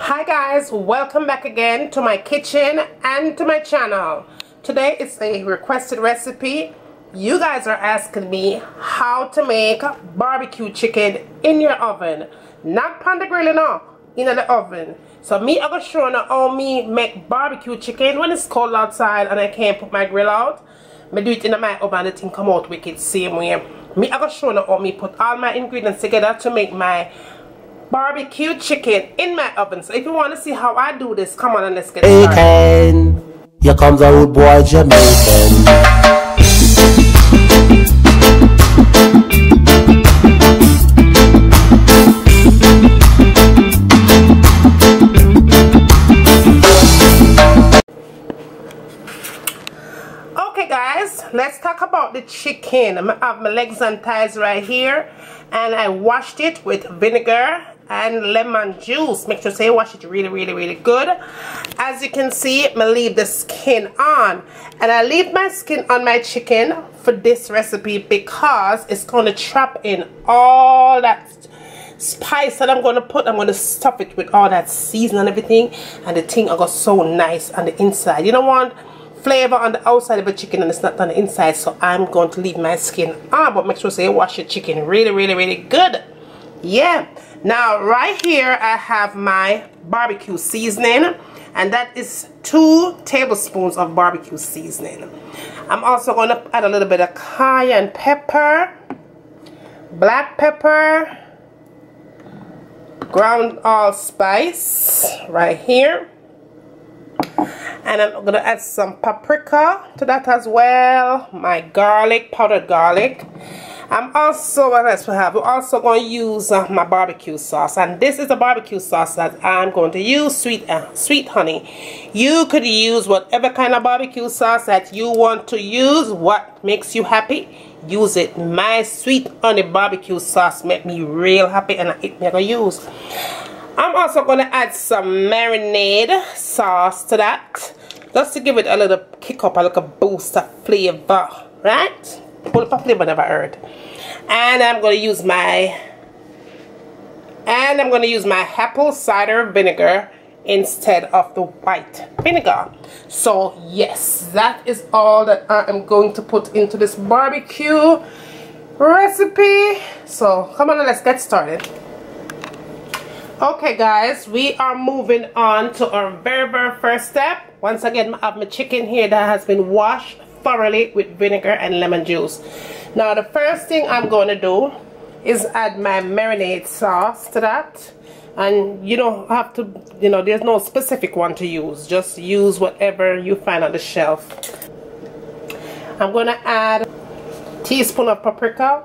Hi guys, welcome back again to my kitchen and to my channel. Today it's a requested recipe. You guys are asking me how to make barbecue chicken in your oven, not on the grill, no, in the oven. So me I'm gonna show you how me make barbecue chicken when it's cold outside and I can't put my grill out. Me do it in my oven and the thing come out wicked same way. Me I'm gonna show you how me put all my ingredients together to make my barbecue chicken in my oven. So if you want to see how I do this, come on and let's get started. Here comes a rude boy Jamaican. Okay guys, let's talk about the chicken. I have my legs and thighs right here, and I washed it with vinegar and lemon juice. Make sure you wash it really good. As you can see, I leave the skin on, and I leave my skin on my chicken for this recipe because it's going to trap in all that spice that I'm going to put. I'm going to stuff it with all that seasoning and everything, and the thing will go so nice on the inside. You don't want flavor on the outside of the chicken and it's not on the inside, so I'm going to leave my skin on, but make sure you wash your chicken really good. Yeah, now right here I have my barbecue seasoning, and that is 2 tablespoons of barbecue seasoning. I'm also going to add a little bit of cayenne pepper, black pepper, ground allspice right here, and I'm going to add some paprika to that as well, my garlic, powdered garlic. I'm also, what else we have? We're also going to use my barbecue sauce, and this is the barbecue sauce that I'm going to use, sweet honey. You could use whatever kind of barbecue sauce that you want to use. What makes you happy, use it. My sweet honey barbecue sauce make me real happy, and it never use. I'm also going to add some marinade sauce to that, just to give it a little kick up, a little boost of flavor, right? Full of flavor never heard. And I'm going to use my apple cider vinegar instead of the white vinegar. So yes, that is all that I am going to put into this barbecue recipe. So come on, let's get started. Okay guys, we are moving on to our very first step. Once again, I have my chicken here that has been washed thoroughly with vinegar and lemon juice. Now the first thing I'm going to do is add my marinade sauce to that, and you don't have to, you know, there's no specific one to use, just use whatever you find on the shelf. I'm going to add a teaspoon of paprika,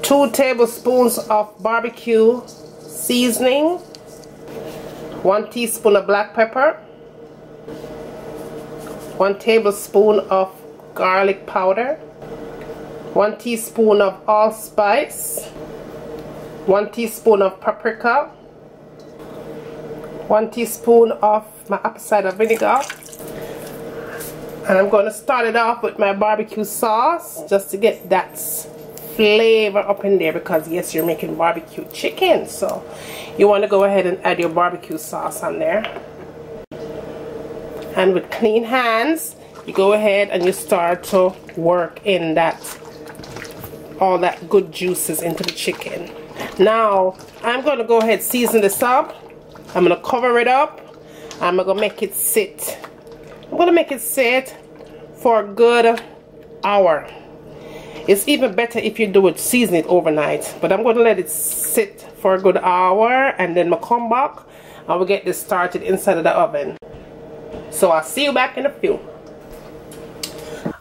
two tablespoons of barbecue seasoning, 1 teaspoon of black pepper, 1 tablespoon of garlic powder, 1 teaspoon of allspice, 1 teaspoon of paprika, 1 teaspoon of my apple cider vinegar. And I'm going to start it off with my barbecue sauce just to get that flavor up in there, because yes, you're making barbecue chicken, so you want to go ahead and add your barbecue sauce on there. And with clean hands, you go ahead and you start to work in that, all that good juices into the chicken. Now I'm going to go ahead, season this up. I'm going to cover it up. I'm going to make it sit. I'm going to make it sit for a good hour. It's even better if you do it, season it overnight, but I'm going to let it sit for a good hour, and then I'll come back and we'll get this started inside of the oven. So I'll see you back in a few.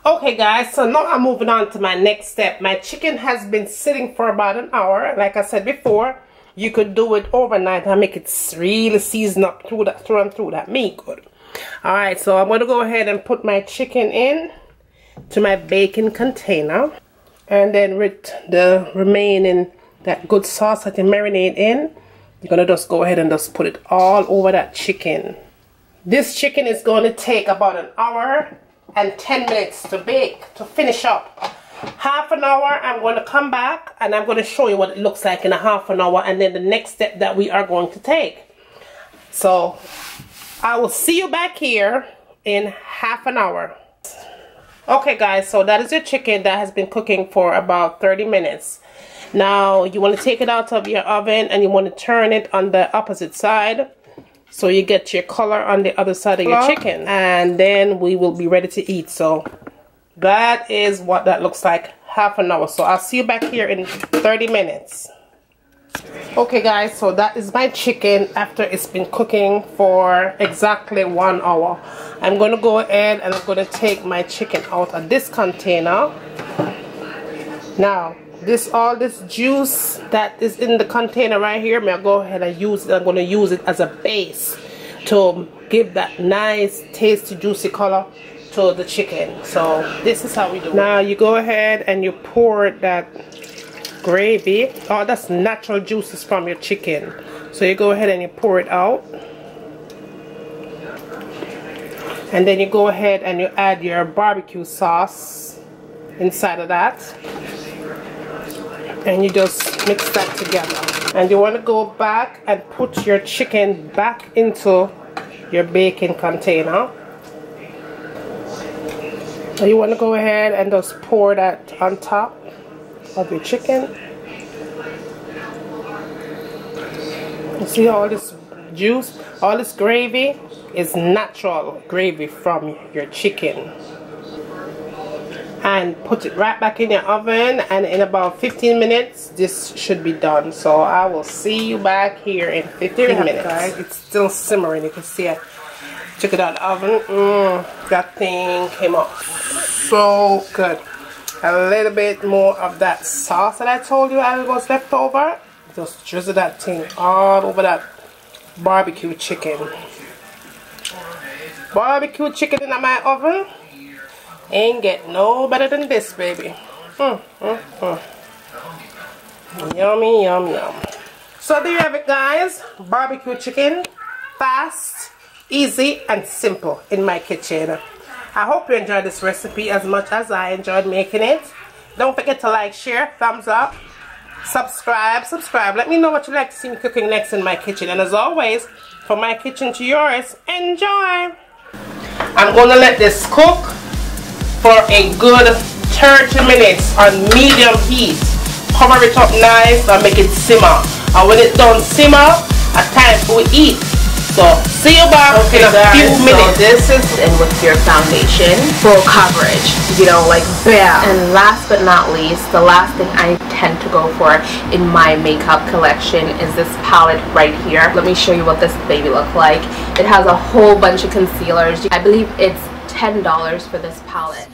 Okay guys, so now I'm moving on to my next step. My chicken has been sitting for about an hour. Like I said before, you could do it overnight and make it really season up through that meat good. Alright, so I'm going to go ahead and put my chicken in to my baking container. And then with the remaining, that good sauce that you marinate in, you're going to just go ahead and just put it all over that chicken. This chicken is going to take about an hour and 10 minutes to bake, to finish up. half an hour. I'm going to come back and I'm going to show you what it looks like in a half an hour, and then the next step that we are going to take. So I will see you back here in half an hour. Okay guys, so that is your chicken that has been cooking for about 30 minutes. Now you want to take it out of your oven and you want to turn it on the opposite side so you get your color on the other side of your chicken, and then we will be ready to eat. So that is what that looks like, half an hour. So I'll see you back here in 30 minutes. Okay guys, so that is my chicken after it's been cooking for exactly 1 hour. I'm going to go ahead and I'm going to take my chicken out of this container. Now all this juice that is in the container right here, I'll go ahead and use it. I'm going to use it as a base to give that nice tasty juicy color to the chicken. So this is how we do it. Now you go ahead and you pour that gravy. Oh, that's natural juices from your chicken. So you go ahead and you pour it out, and then you go ahead and you add your barbecue sauce inside of that, and you just mix that together. And you want to go back and put your chicken back into your baking container. So you want to go ahead and just pour that on top of your chicken. You see all this juice, all this gravy is natural gravy from your chicken. And put it right back in your oven, and in about 15 minutes this should be done. So I will see you back here in 15 minutes. Guys, it's still simmering. You can see I took it out of the oven. That thing came out so good. A little bit more of that sauce that I told you I was left over. Just drizzle that thing all over that barbecue chicken. Barbecue chicken in my oven ain't get no better than this, baby. Yummy, yum, yum. So there you have it, guys. Barbecue chicken. Fast, easy, and simple in my kitchen. I hope you enjoyed this recipe as much as I enjoyed making it. Don't forget to like, share, thumbs up, subscribe. Let me know what you'd like to see me cooking next in my kitchen. And as always, from my kitchen to yours, enjoy. I'm going to let this cook for a good 30 minutes on medium heat. Cover it up nice and make it simmer. And when it's done simmer, it's time for we eat. So see you back in a few minutes. So this is in with your foundation, full coverage, you know, like bam. And last but not least, the last thing I tend to go for in my makeup collection is this palette right here. Let me show you what this baby looks like. It has a whole bunch of concealers. I believe it's $10 for this palette.